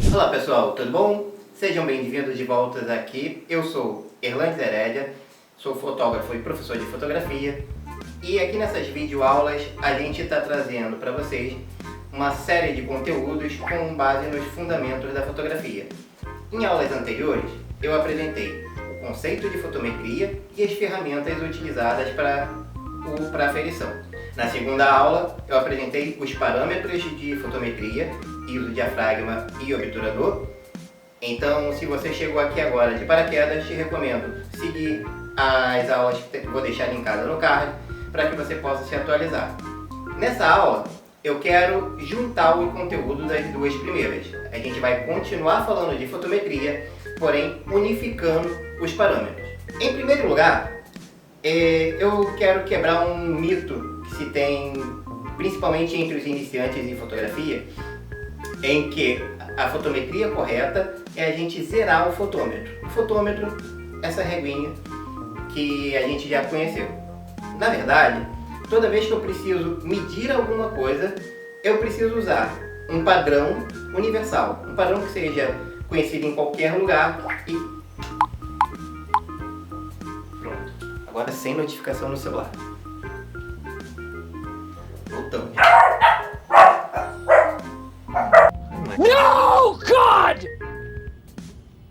Olá pessoal, tudo bom? Sejam bem-vindos de volta aqui. Eu sou Erlandes Herédia, sou fotógrafo e professor de fotografia e aqui nessas videoaulas a gente está trazendo para vocês uma série de conteúdos com base nos fundamentos da fotografia. Em aulas anteriores eu apresentei o conceito de fotometria e as ferramentas utilizadas para aferição. Na segunda aula eu apresentei os parâmetros de fotometria, ISO, diafragma e obturador. Então, se você chegou aqui agora de paraquedas, te recomendo seguir as aulas que vou deixar linkadas no card para que você possa se atualizar. Nessa aula eu quero juntar o conteúdo das duas primeiras. A gente vai continuar falando de fotometria, porém unificando os parâmetros. Em primeiro lugar, eu quero quebrar um mito que se tem, principalmente entre os iniciantes em fotografia, em que a fotometria correta é a gente zerar o fotômetro. O fotômetro, essa reguinha que a gente já conheceu. Na verdade, toda vez que eu preciso medir alguma coisa, eu preciso usar um padrão universal. Um padrão que seja conhecido em qualquer lugar e... Pronto. Agora sem notificação no celular. Voltamos. No, God!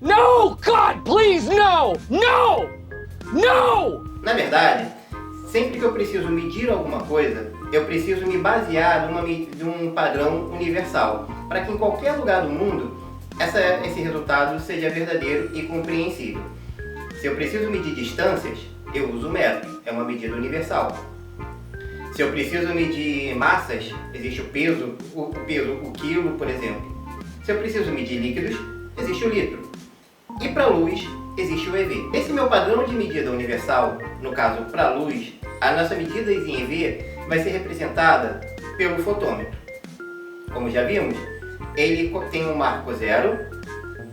No, God, please, no! No! No! Na verdade, sempre que eu preciso medir alguma coisa, eu preciso me basear de um padrão universal, para que em qualquer lugar do mundo esse resultado seja verdadeiro e compreensível. Se eu preciso medir distâncias, eu uso o metro, é uma medida universal. Se eu preciso medir massas, existe o peso, o quilo, por exemplo. Se eu preciso medir líquidos, existe o litro. E para a luz, existe o EV. Esse meu padrão de medida universal, no caso para a luz, a nossa medida em EV vai ser representada pelo fotômetro. Como já vimos, ele tem um marco zero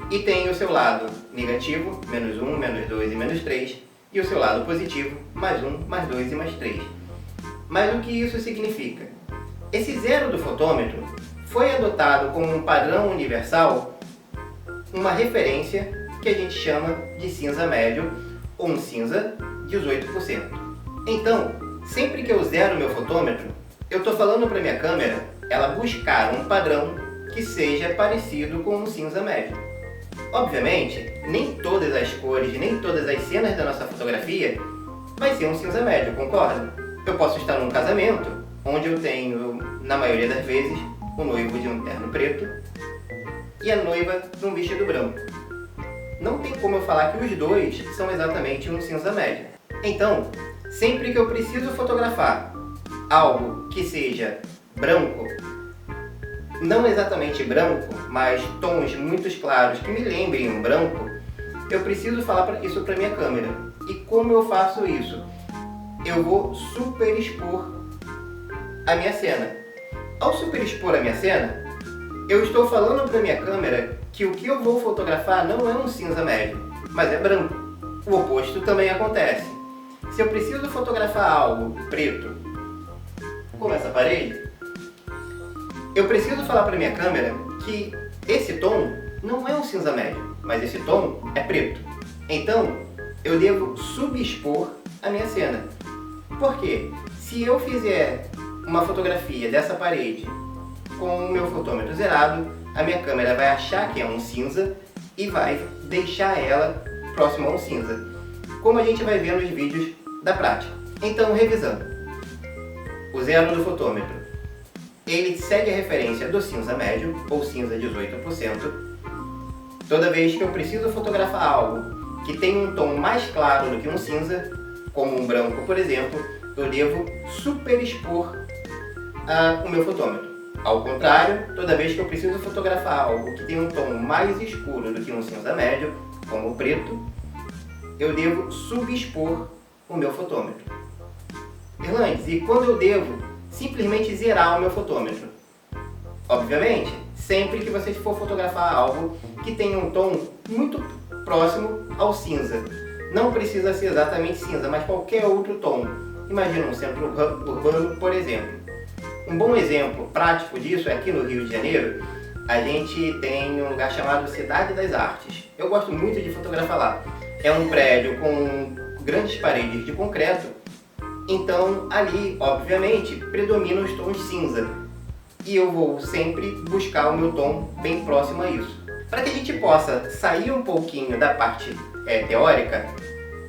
e tem o seu lado negativo, menos 1, menos 2 e menos 3, e o seu lado positivo, mais 1, mais 2 e mais 3. Mas o que isso significa? Esse zero do fotômetro foi adotado como um padrão universal, uma referência que a gente chama de cinza médio, ou um cinza 18%. Então, sempre que eu zero meu fotômetro, eu estou falando para minha câmera ela buscar um padrão que seja parecido com um cinza médio. Obviamente, nem todas as cores, nem todas as cenas da nossa fotografia vai ser um cinza médio, concorda? Eu posso estar num casamento, onde eu tenho, na maioria das vezes, o noivo de um terno preto e a noiva de um vestido branco. Não tem como eu falar que os dois são exatamente um cinza médio. Então, sempre que eu preciso fotografar algo que seja branco, não exatamente branco, mas tons muito claros que me lembrem um branco, eu preciso falar isso para minha câmera. E como eu faço isso? Eu vou superexpor a minha cena. Ao superexpor a minha cena, eu estou falando para minha câmera que o que eu vou fotografar não é um cinza médio, mas é branco. O oposto também acontece. Se eu preciso fotografar algo preto, como essa parede, eu preciso falar para minha câmera que esse tom não é um cinza médio, mas esse tom é preto. Então, eu devo subexpor a minha cena. Por quê? Se eu fizer uma fotografia dessa parede com o meu fotômetro zerado, a minha câmera vai achar que é um cinza e vai deixar ela próximo a um cinza, como a gente vai ver nos vídeos da prática. Então, revisando, o zero do fotômetro, ele segue a referência do cinza médio, ou cinza 18%. Toda vez que eu preciso fotografar algo que tem um tom mais claro do que um cinza, como um branco, por exemplo, eu devo superexpor o meu fotômetro. Ao contrário, toda vez que eu preciso fotografar algo que tem um tom mais escuro do que um cinza médio, como o preto, eu devo subexpor o meu fotômetro. Erlandes, e quando eu devo simplesmente zerar o meu fotômetro? Obviamente, sempre que você for fotografar algo que tenha um tom muito próximo ao cinza. Não precisa ser exatamente cinza, mas qualquer outro tom. Imagina um centro urbano, por exemplo. Um bom exemplo prático disso é aqui no Rio de Janeiro, a gente tem um lugar chamado Cidade das Artes. Eu gosto muito de fotografar lá. É um prédio com grandes paredes de concreto, então ali, obviamente, predominam os tons cinza. E eu vou sempre buscar o meu tom bem próximo a isso. Para que a gente possa sair um pouquinho da parte teórica,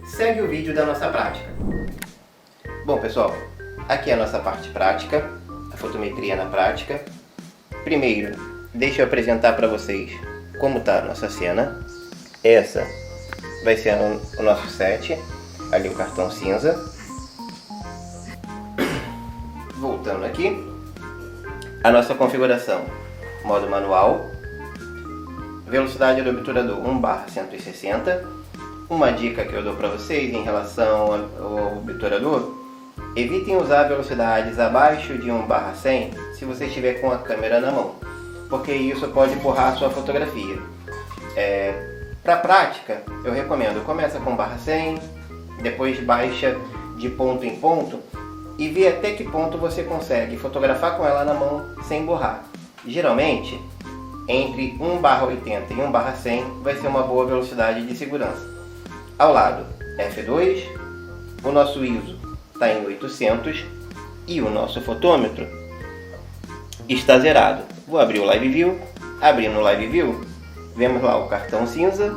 segue o vídeo da nossa prática. Bom pessoal, aqui é a nossa parte prática, a fotometria na prática. Primeiro, deixa eu apresentar para vocês como está a nossa cena. Essa vai ser o nosso set, ali o cartão cinza. Voltando aqui, a nossa configuração, modo manual, velocidade do obturador 1/160. Uma dica que eu dou para vocês em relação ao obturador: evitem usar velocidades abaixo de 1/100 se você estiver com a câmera na mão, porque isso pode borrar a sua fotografia. Para prática, eu recomendo, começa com 1/100, depois baixa de ponto em ponto e vê até que ponto você consegue fotografar com ela na mão sem borrar. Geralmente, entre 1/80 e 1/100 vai ser uma boa velocidade de segurança. Ao lado, f2, o nosso ISO está em 800 e o nosso fotômetro está zerado. Vou abrir o Live View. Abrindo o Live View, vemos lá o cartão cinza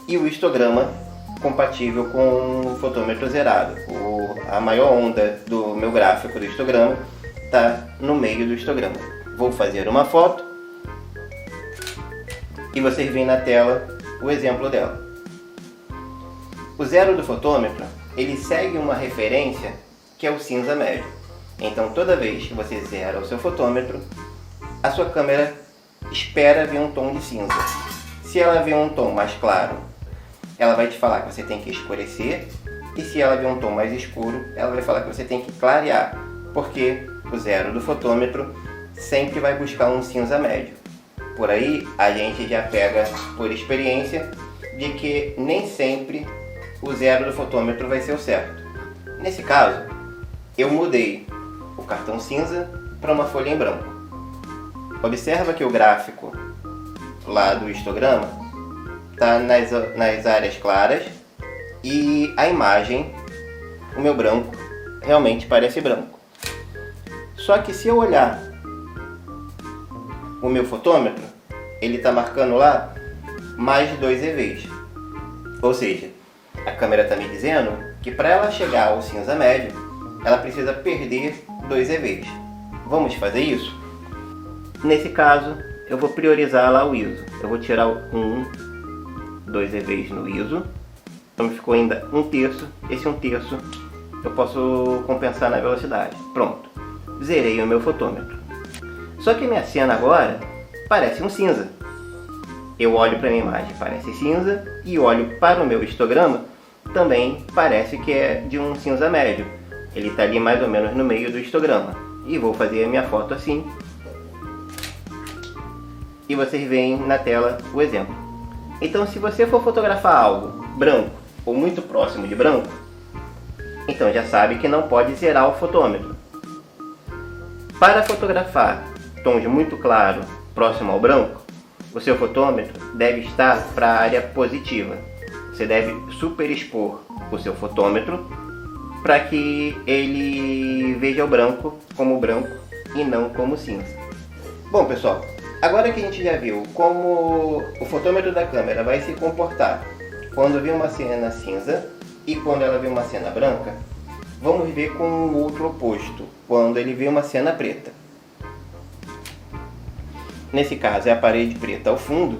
e o histograma compatível com o fotômetro zerado. A maior onda do meu gráfico do histograma está no meio do histograma. Vou fazer uma foto e vocês veem na tela o exemplo dela. O zero do fotômetro, ele segue uma referência que é o cinza médio. Então toda vez que você zera o seu fotômetro, a sua câmera espera ver um tom de cinza. Se ela vê um tom mais claro, ela vai te falar que você tem que escurecer, e se ela vê um tom mais escuro, ela vai falar que você tem que clarear, porque o zero do fotômetro sempre vai buscar um cinza médio. Por aí a gente já pega por experiência de que nem sempre o zero do fotômetro vai ser o certo. Nesse caso, eu mudei o cartão cinza para uma folha em branco. Observa que o gráfico lá do histograma está nas áreas claras e a imagem, o meu branco, realmente parece branco. Só que se eu olhar o meu fotômetro, ele está marcando lá mais de 2 EVs. Ou seja, a câmera está me dizendo que para ela chegar ao cinza médio, ela precisa perder 2 EVs. Vamos fazer isso? Nesse caso, eu vou priorizar lá o ISO. Eu vou tirar 2 EVs no ISO. Então ficou ainda 1/3. Esse 1/3 eu posso compensar na velocidade. Pronto. Zerei o meu fotômetro. Só que minha cena agora parece um cinza. Eu olho para minha imagem, parece cinza. E olho para o meu histograma, também parece que é de um cinza médio. Ele está ali mais ou menos no meio do histograma. E vou fazer a minha foto assim. E vocês veem na tela o exemplo. Então, se você for fotografar algo branco ou muito próximo de branco, então já sabe que não pode zerar o fotômetro. Para fotografar tons muito claros próximo ao branco, o seu fotômetro deve estar para a área positiva. Você deve superexpor o seu fotômetro para que ele veja o branco como branco e não como cinza. Bom pessoal, agora que a gente já viu como o fotômetro da câmera vai se comportar quando vê uma cena cinza e quando ela vê uma cena branca, vamos ver com o outro oposto, quando ele vê uma cena preta. Nesse caso é a parede preta ao fundo.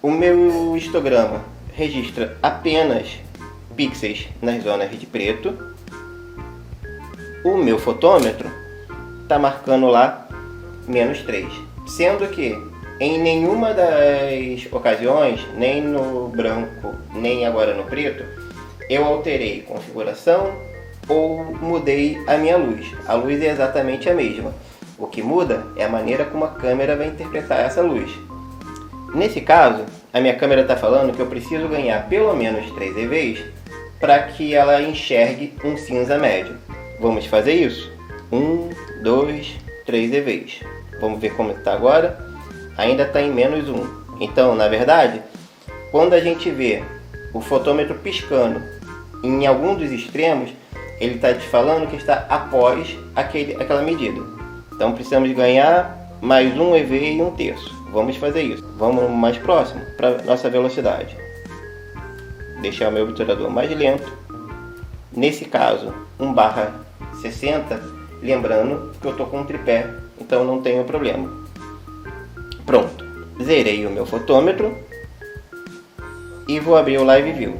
O meu histograma registra apenas pixels nas zonas de preto. O meu fotômetro está marcando lá -3. Sendo que em nenhuma das ocasiões, nem no branco, nem agora no preto, eu alterei configuração ou mudei a minha luz. A luz é exatamente a mesma. O que muda é a maneira como a câmera vai interpretar essa luz. Nesse caso, a minha câmera está falando que eu preciso ganhar pelo menos 3 EVs para que ela enxergue um cinza médio. Vamos fazer isso? 1, 2, 3 EVs. Vamos ver como está agora. ainda está em -1. Então, na verdade, quando a gente vê o fotômetro piscando em algum dos extremos, ele está te falando que está após aquela medida. Então precisamos ganhar mais um EV e 1/3. Vamos fazer isso. Vamos mais próximo para nossa velocidade. Deixar o meu obturador mais lento. Nesse caso, 1/60. Lembrando que eu estou com um tripé, então não tenho problema. Pronto. Zerei o meu fotômetro. E vou abrir o Live View.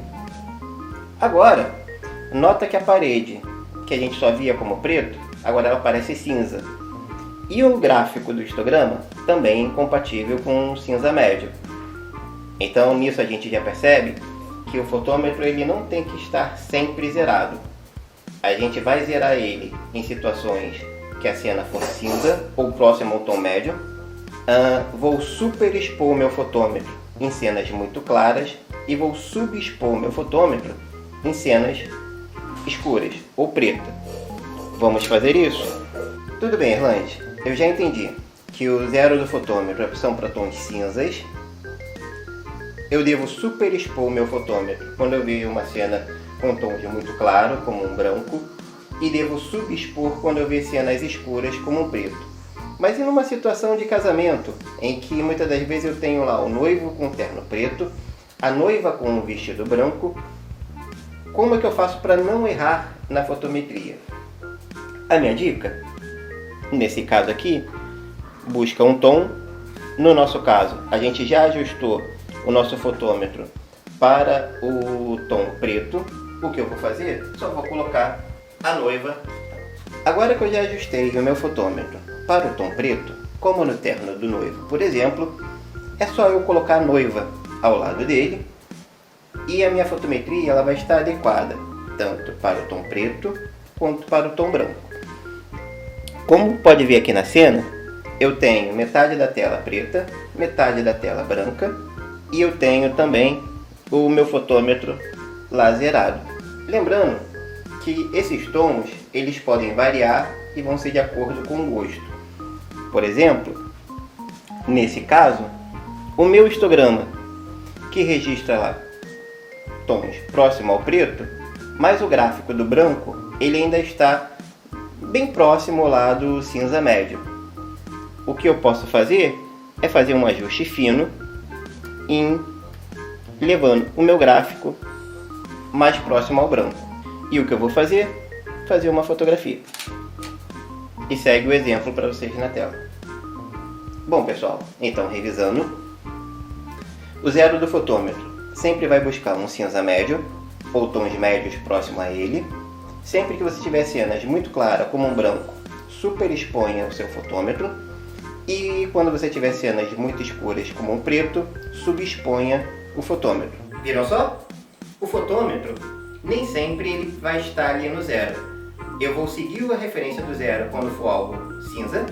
Agora, nota que a parede, que a gente só via como preto, agora ela parece cinza. E o gráfico do histograma também é compatível com cinza médio. Então nisso a gente já percebe que o fotômetro ele não tem que estar sempre zerado. A gente vai zerar ele em situações que a cena for cinza ou próximo ao tom médio. Vou superexpor o meu fotômetro em cenas muito claras e vou subexpor o meu fotômetro em cenas escuras ou preta. Vamos fazer isso? Tudo bem, Erlange, eu já entendi que o zero do fotômetro são para tons cinzas. Eu devo superexpor o meu fotômetro quando eu vejo uma cena com tons muito claro, como um branco, e devo subexpor quando eu vejo cenas escuras, como um preto. Mas e numa situação de casamento, em que muitas das vezes eu tenho lá o noivo com terno preto, a noiva com um vestido branco, como é que eu faço para não errar na fotometria? A minha dica, nesse caso aqui, busca um tom. No nosso caso, a gente já ajustou o nosso fotômetro para o tom preto. O que eu vou fazer? Só vou colocar a noiva. Agora que eu já ajustei o meu fotômetro para o tom preto, como no terno do noivo, por exemplo, é só eu colocar a noiva ao lado dele e a minha fotometria ela vai estar adequada tanto para o tom preto quanto para o tom branco. Como pode ver aqui na cena, eu tenho metade da tela preta, metade da tela branca e eu tenho também o meu fotômetro lá zerado. Lembrando que esses tons eles podem variar e vão ser de acordo com o gosto. Por exemplo, nesse caso, o meu histograma que registra lá tons próximo ao preto, mas o gráfico do branco ele ainda está bem próximo lá do cinza médio. O que eu posso fazer é fazer um ajuste fino em levando o meu gráfico mais próximo ao branco. E o que eu vou fazer? Fazer uma fotografia. E segue o exemplo para vocês na tela. Bom pessoal, então revisando, o zero do fotômetro sempre vai buscar um cinza médio ou tons médios próximo a ele. Sempre que você tiver cenas muito claras como um branco, superexponha o seu fotômetro. E quando você tiver cenas muito escuras como um preto, subexponha o fotômetro. Viram só? O fotômetro nem sempre ele vai estar ali no zero. Eu vou seguir a referência do zero quando for algo cinza.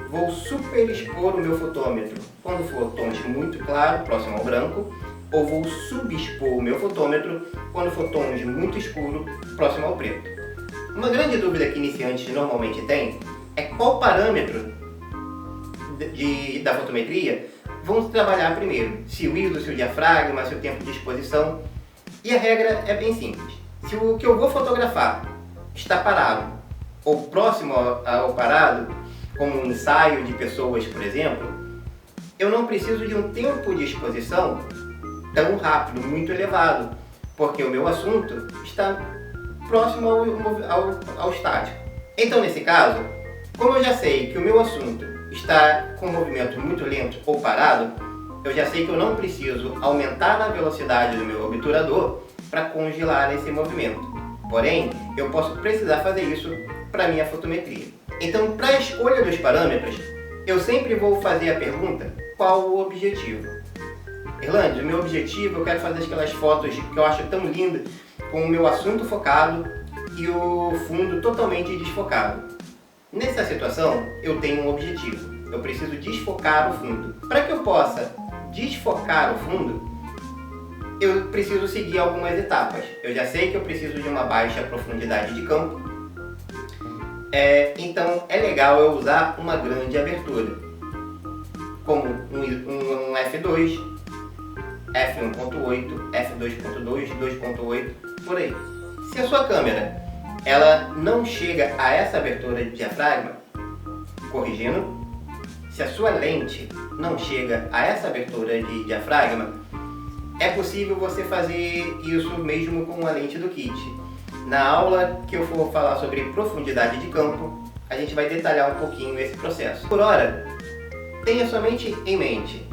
Vou superexpor o meu fotômetro quando for tons muito claros, próximo ao branco. Ou vou subexpor o meu fotômetro quando for tons muito escuros, próximo ao preto. Uma grande dúvida que iniciantes normalmente têm é qual parâmetro da fotometria vão trabalhar primeiro. Se o ISO, se o diafragma, se o tempo de exposição. E a regra é bem simples. Se o que eu vou fotografar está parado ou próximo ao parado, como um ensaio de pessoas, por exemplo, eu não preciso de um tempo de exposição tão rápido, muito elevado, porque o meu assunto está próximo ao estático. Então, nesse caso, como eu já sei que o meu assunto está com um movimento muito lento ou parado, eu já sei que eu não preciso aumentar a velocidade do meu obturador para congelar esse movimento. Porém, eu posso precisar fazer isso para a minha fotometria. Então, para a escolha dos parâmetros, eu sempre vou fazer a pergunta: qual o objetivo? Erlange, o meu objetivo, eu quero fazer aquelas fotos que eu acho tão lindas, com o meu assunto focado e o fundo totalmente desfocado. Nessa situação, eu tenho um objetivo. Eu preciso desfocar o fundo. Para que eu possa desfocar o fundo, eu preciso seguir algumas etapas. Eu já sei que eu preciso de uma baixa profundidade de campo. Então é legal eu usar uma grande abertura. como um F2, F1.8, F2.2, 2.8, por aí. Se a sua câmera ela não chega a essa abertura de diafragma, corrigindo, se a sua lente não chega a essa abertura de diafragma, é possível você fazer isso mesmo com a lente do kit. Na aula que eu for falar sobre profundidade de campo, a gente vai detalhar um pouquinho esse processo. Por hora, tenha somente em mente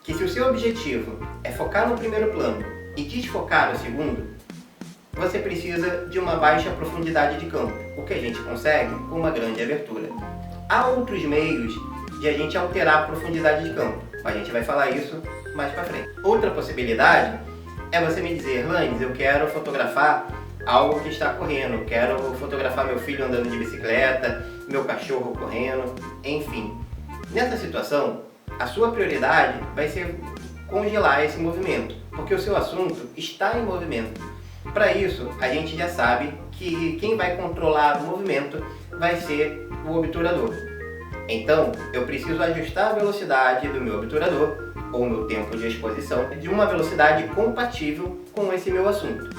que se o seu objetivo é focar no primeiro plano e desfocar o segundo, você precisa de uma baixa profundidade de campo, o que a gente consegue com uma grande abertura. Há outros meios de a gente alterar a profundidade de campo, a gente vai falar isso mais pra frente. Outra possibilidade é você me dizer: Lanes, eu quero fotografar algo que está correndo, quero fotografar meu filho andando de bicicleta, meu cachorro correndo, enfim. Nessa situação, a sua prioridade vai ser congelar esse movimento, porque o seu assunto está em movimento. Para isso, a gente já sabe que quem vai controlar o movimento vai ser o obturador. Então, eu preciso ajustar a velocidade do meu obturador, ou meu tempo de exposição, de uma velocidade compatível com esse meu assunto.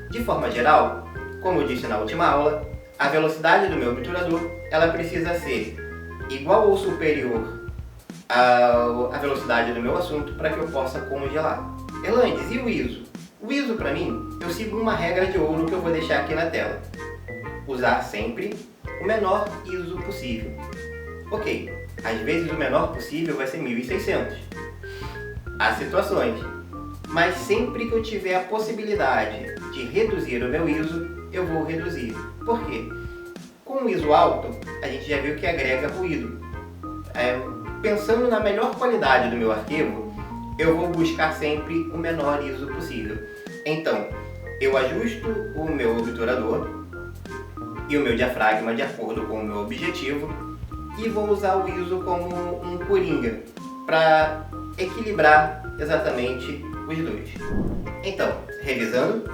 De forma geral, como eu disse na última aula, a velocidade do meu obturador ela precisa ser igual ou superior à velocidade do meu assunto para que eu possa congelar. Erlandes, e o ISO? O ISO, para mim, eu sigo uma regra de ouro que eu vou deixar aqui na tela. Usar sempre o menor ISO possível. Ok, às vezes o menor possível vai ser 1600. Há situações, mas sempre que eu tiver a possibilidade de reduzir o meu ISO, eu vou reduzir. Por quê? Com o ISO alto, a gente já viu que agrega ruído. Pensando na melhor qualidade do meu arquivo, eu vou buscar sempre o menor ISO possível. Então, eu ajusto o meu obturador e o meu diafragma de acordo com o meu objetivo e vou usar o ISO como um coringa para equilibrar exatamente os dois. Então, revisando,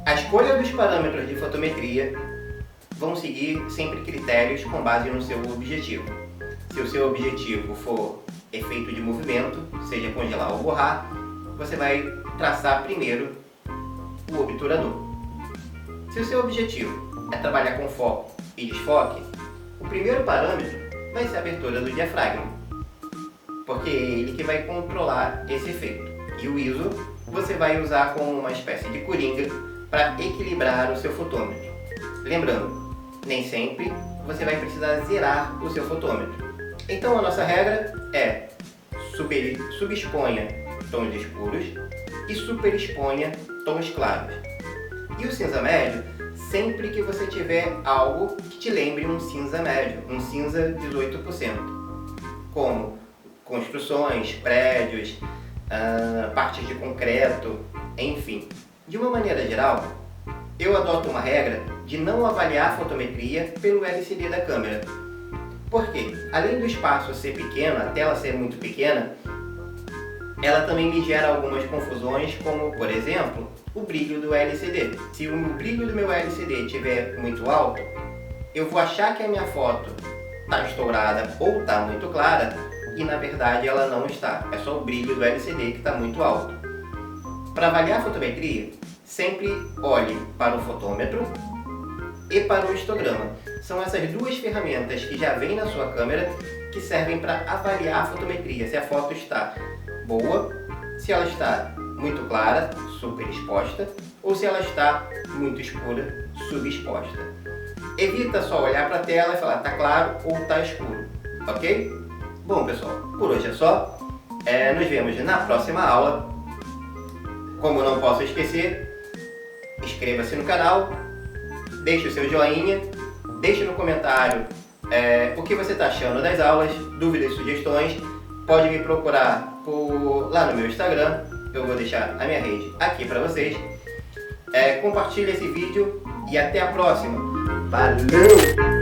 a escolha dos parâmetros de fotometria vão seguir sempre critérios com base no seu objetivo. Se o seu objetivo for efeito de movimento, seja congelar ou borrar, você vai traçar primeiro o obturador. Se o seu objetivo é trabalhar com foco e desfoque, o primeiro parâmetro vai ser a abertura do diafragma, porque é ele que vai controlar esse efeito. E o ISO você vai usar como uma espécie de coringa para equilibrar o seu fotômetro. Lembrando, nem sempre você vai precisar zerar o seu fotômetro. Então a nossa regra é subexponha tons escuros e superexponha tons claros. E o cinza médio, sempre que você tiver algo que te lembre um cinza médio, um cinza 18%, como construções, prédios, partes de concreto, enfim. De uma maneira geral, eu adoto uma regra de não avaliar a fotometria pelo LCD da câmera. Por quê? Além do espaço ser pequeno, a tela ser muito pequena, ela também me gera algumas confusões, como, por exemplo, o brilho do LCD. Se o brilho do meu LCD estiver muito alto, eu vou achar que a minha foto está estourada ou está muito clara, e na verdade ela não está. É só o brilho do LCD que está muito alto. Para avaliar a fotometria, sempre olhe para o fotômetro e para o histograma. São essas duas ferramentas que já vêm na sua câmera que servem para avaliar a fotometria, se a foto está boa, se ela está muito clara, super exposta, ou se ela está muito escura, subexposta. Evita só olhar para a tela e falar está claro ou está escuro, ok? Bom pessoal, por hoje é só. Nos vemos na próxima aula. Como não posso esquecer, inscreva-se no canal, deixe o seu joinha, deixe no comentário o que você está achando das aulas, dúvidas e sugestões. Pode me procurar lá no meu Instagram, eu vou deixar a minha rede aqui para vocês. Compartilhe esse vídeo e até a próxima. Valeu!